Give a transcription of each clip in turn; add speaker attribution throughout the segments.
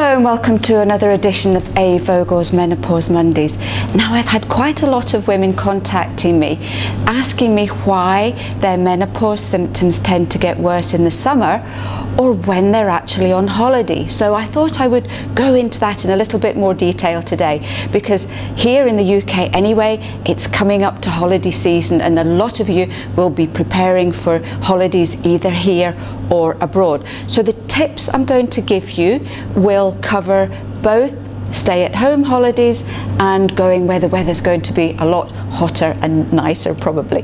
Speaker 1: Hello and welcome to another edition of A.Vogel's Menopause Mondays. Now, I've had quite a lot of women contacting me, asking me why their menopause symptoms tend to get worse in the summer or when they're actually on holiday. So I thought I would go into that in a little bit more detail today, because here in the UK anyway, it's coming up to holiday season and a lot of you will be preparing for holidays either here or abroad. So the tips I'm going to give you will cover both stay-at-home holidays and going where the weather's going to be a lot hotter and nicer probably.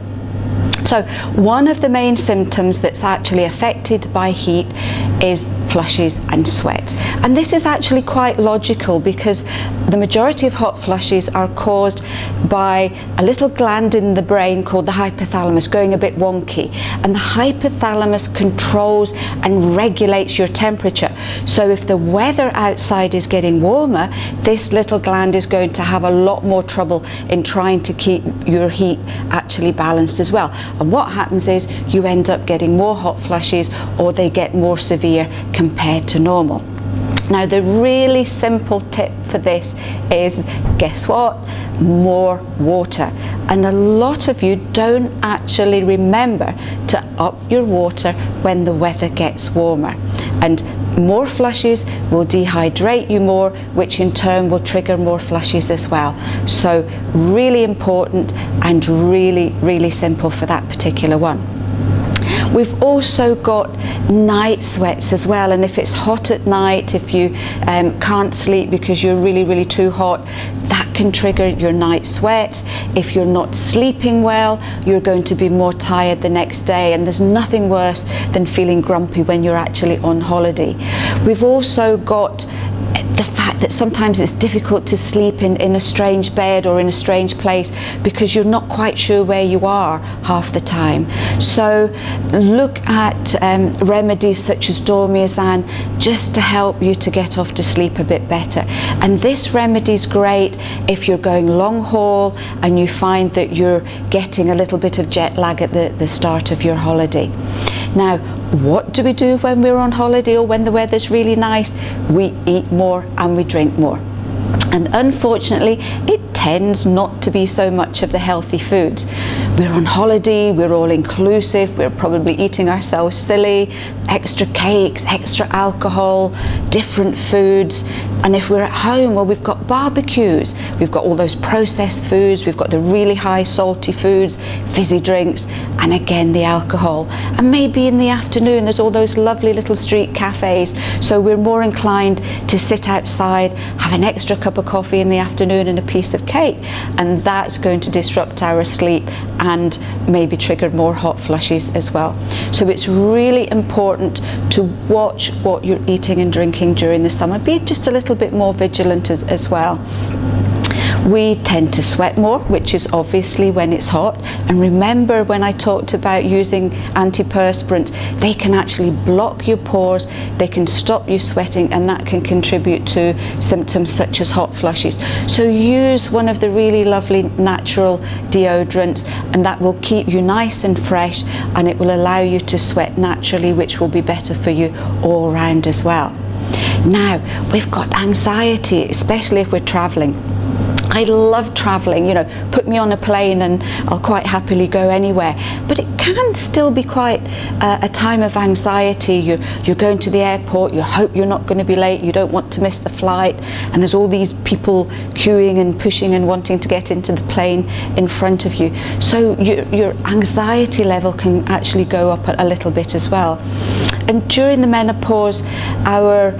Speaker 1: So one of the main symptoms that's actually affected by heat is flushes and sweat. And this is actually quite logical, because the majority of hot flushes are caused by a little gland in the brain called the hypothalamus going a bit wonky. And the hypothalamus controls and regulates your temperature. So if the weather outside is getting warmer, this little gland is going to have a lot more trouble in trying to keep your heat actually balanced as well. And what happens is you end up getting more hot flushes, or they get more severe compared to normal. Now, the really simple tip for this is, guess what? More water. And a lot of you don't actually remember to up your water when the weather gets warmer. And more flushes will dehydrate you more, which in turn will trigger more flushes as well. So really important and really simple for that particular one. We've also got night sweats as well, and if it's hot at night, if you can't sleep because you're really too hot, that can trigger your night sweats. If you're not sleeping well, you're going to be more tired the next day, and there's nothing worse than feeling grumpy when you're actually on holiday. We've also got the fact that sometimes it's difficult to sleep in a strange bed or in a strange place because you're not quite sure where you are half the time. So look at remedies such as dormiezan, just to help you to get off to sleep a bit better. And this remedy is great if you're going long haul and you find that you're getting a little bit of jet lag at the start of your holiday. Now, what do we do when we're on holiday or when the weather's really nice? We eat more and we drink more. And unfortunately, it tends not to be so much of the healthy foods. We're on holiday, we're all inclusive, we're probably eating ourselves silly, extra cakes, extra alcohol, different foods. And if we're at home, well, we've got barbecues, we've got all those processed foods, we've got the really high salty foods, fizzy drinks, and again the alcohol. And maybe in the afternoon there's all those lovely little street cafes, so we're more inclined to sit outside, have an extra cup of coffee in the afternoon and a piece of cake, and that's going to disrupt our sleep and maybe trigger more hot flushes as well. So it's really important to watch what you're eating and drinking during the summer. Be just a little bit more vigilant as well. We tend to sweat more, which is obviously when it's hot. And remember when I talked about using antiperspirants, they can actually block your pores, they can stop you sweating, and that can contribute to symptoms such as hot flushes. So use one of the really lovely natural deodorants, and that will keep you nice and fresh, and it will allow you to sweat naturally, which will be better for you all round as well. Now, we've got anxiety, especially if we're traveling. I love traveling, you know, put me on a plane and I'll quite happily go anywhere. But it can still be quite a time of anxiety. You're going to the airport, you hope you're not going to be late, you don't want to miss the flight, and there's all these people queuing and pushing and wanting to get into the plane in front of you. So your anxiety level can actually go up a little bit as well. And during the menopause, our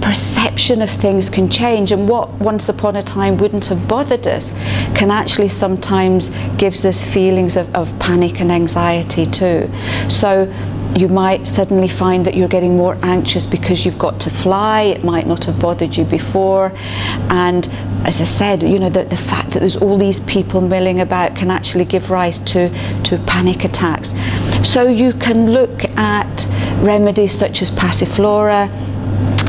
Speaker 1: perception of things can change, and what once upon a time wouldn't have bothered us can actually sometimes gives us feelings of panic and anxiety too. So you might suddenly find that you're getting more anxious because you've got to fly. It might not have bothered you before. And as I said, you know, the fact that there's all these people milling about can actually give rise to panic attacks. So you can look at remedies such as passiflora,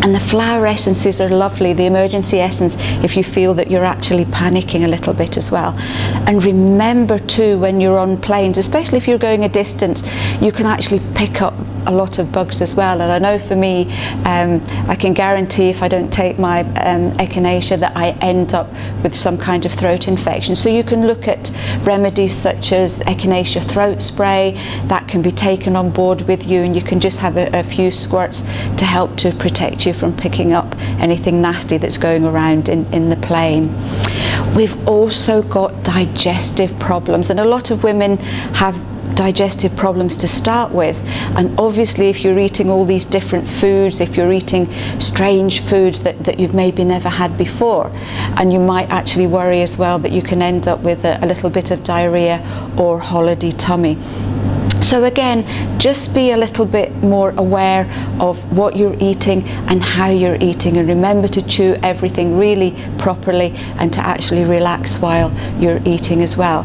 Speaker 1: And the flower essences are lovely, the emergency essence, if you feel that you're actually panicking a little bit as well. And remember too, when you're on planes, especially if you're going a distance, you can actually pick up a lot of bugs as well. And I know for me, I can guarantee if I don't take my echinacea that I end up with some kind of throat infection. So you can look at remedies such as echinacea throat spray that can be taken on board with you, and you can just have a few squirts to help to protect you from picking up anything nasty that's going around in the plane. We've also got digestive problems, and a lot of women have digestive problems to start with, and obviously if you're eating all these different foods, if you're eating strange foods that you've maybe never had before, and you might actually worry as well that you can end up with a little bit of diarrhea or holiday tummy. So again, just be a little bit more aware of what you're eating and how you're eating, and remember to chew everything really properly and to actually relax while you're eating as well.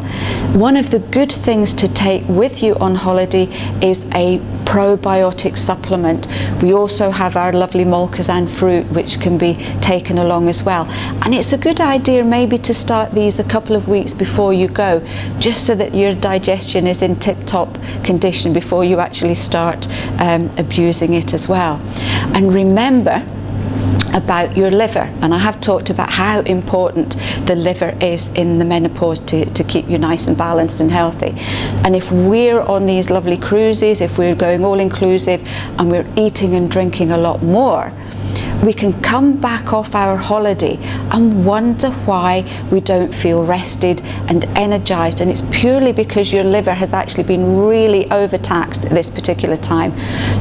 Speaker 1: One of the good things to take with you on holiday is a probiotic supplement. We also have our lovely Molkazan fruit, which can be taken along as well, and it's a good idea maybe to start these a couple of weeks before you go, just so that your digestion is in tip-top condition before you actually start abusing it as well. And remember about your liver, and I have talked about how important the liver is in the menopause to keep you nice and balanced and healthy. And if we're on these lovely cruises, if we're going all inclusive and we're eating and drinking a lot more, we can come back off our holiday and wonder why we don't feel rested and energized, and it's purely because your liver has actually been really overtaxed at this particular time.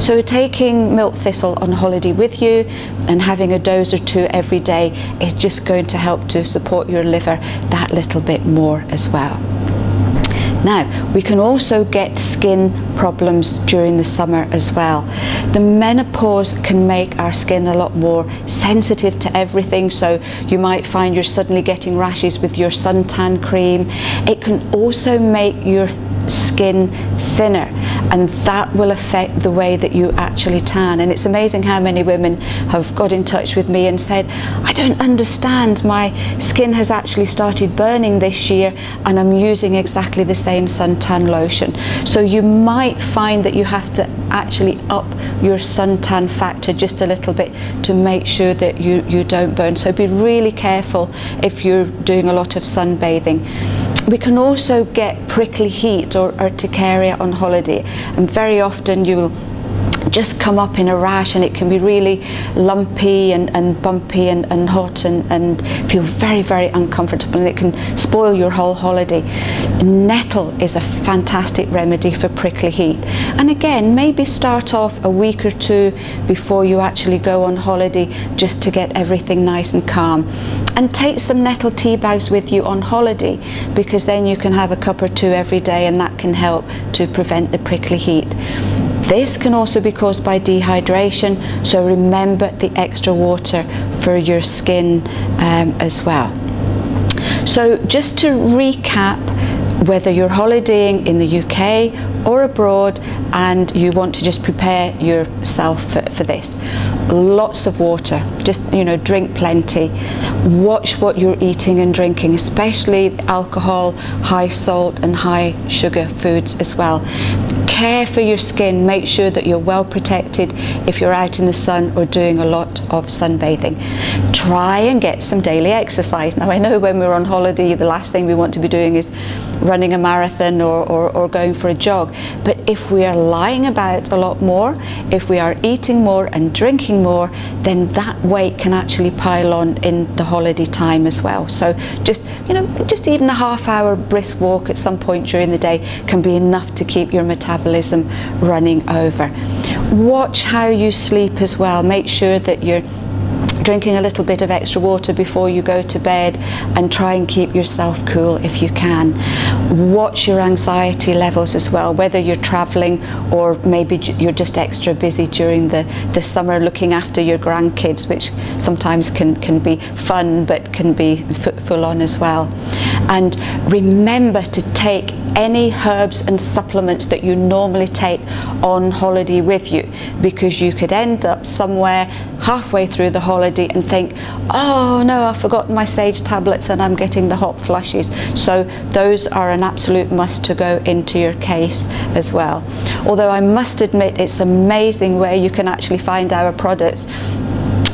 Speaker 1: So taking milk thistle on holiday with you and having a dose or two every day is just going to help to support your liver that little bit more as well. Now, we can also get skin problems during the summer as well. The menopause can make our skin a lot more sensitive to everything, so you might find you're suddenly getting rashes with your suntan cream. It can also make your skin thinner, and that will affect the way that you actually tan. And it's amazing how many women have got in touch with me and said, I don't understand, my skin has actually started burning this year and I'm using exactly the same suntan lotion. So you might find that you have to actually up your suntan factor just a little bit to make sure that you don't burn. So be really careful if you're doing a lot of sunbathing. We can also get prickly heat or urticaria on holiday, and very often you will just come up in a rash, and it can be really lumpy and bumpy and hot and feel very, very uncomfortable, and it can spoil your whole holiday. Nettle is a fantastic remedy for prickly heat, and again, maybe start off a week or two before you actually go on holiday just to get everything nice and calm. And take some nettle tea bags with you on holiday, because then you can have a cup or two every day, and that can help to prevent the prickly heat. This can also be caused by dehydration, so remember the extra water for your skin as well. So just to recap, whether you're holidaying in the UK or abroad and you want to just prepare yourself for this, lots of water, just drink plenty, watch what you're eating and drinking, especially alcohol, high salt and high sugar foods as well. Care for your skin, make sure that you're well protected if you're out in the sun or doing a lot of sunbathing. Try and get some daily exercise. Now I know when we're on holiday the last thing we want to be doing is running a marathon or going for a jog, but if we are lying about a lot more, if we are eating more and drinking more, then that weight can actually pile on in the holiday time as well. So just even a half-hour brisk walk at some point during the day can be enough to keep your metabolism running over. Watch how you sleep as well. Make sure that you're drinking a little bit of extra water before you go to bed, and try and keep yourself cool if you can. Watch your anxiety levels as well, whether you're traveling or maybe you're just extra busy during the summer looking after your grandkids, which sometimes can be fun but can be full on as well. And remember to take any herbs and supplements that you normally take on holiday with you, because you could end up somewhere halfway through the holiday and think, oh no, I've forgotten my sage tablets and I'm getting the hot flushes. So those are an absolute must to go into your case as well. Although I must admit, it's amazing where you can actually find our products.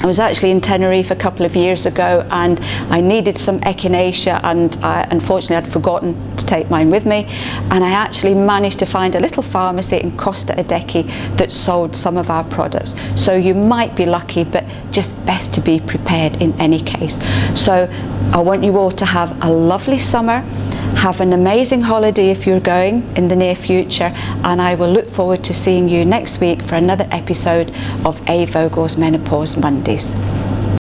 Speaker 1: I was actually in Tenerife a couple of years ago and I needed some echinacea, and unfortunately I'd forgotten to take mine with me, and I actually managed to find a little pharmacy in Costa Adeje that sold some of our products. So you might be lucky, but just best to be prepared in any case. So I want you all to have a lovely summer. Have an amazing holiday if you're going in the near future, and I will look forward to seeing you next week for another episode of A.Vogel's Menopause Mondays.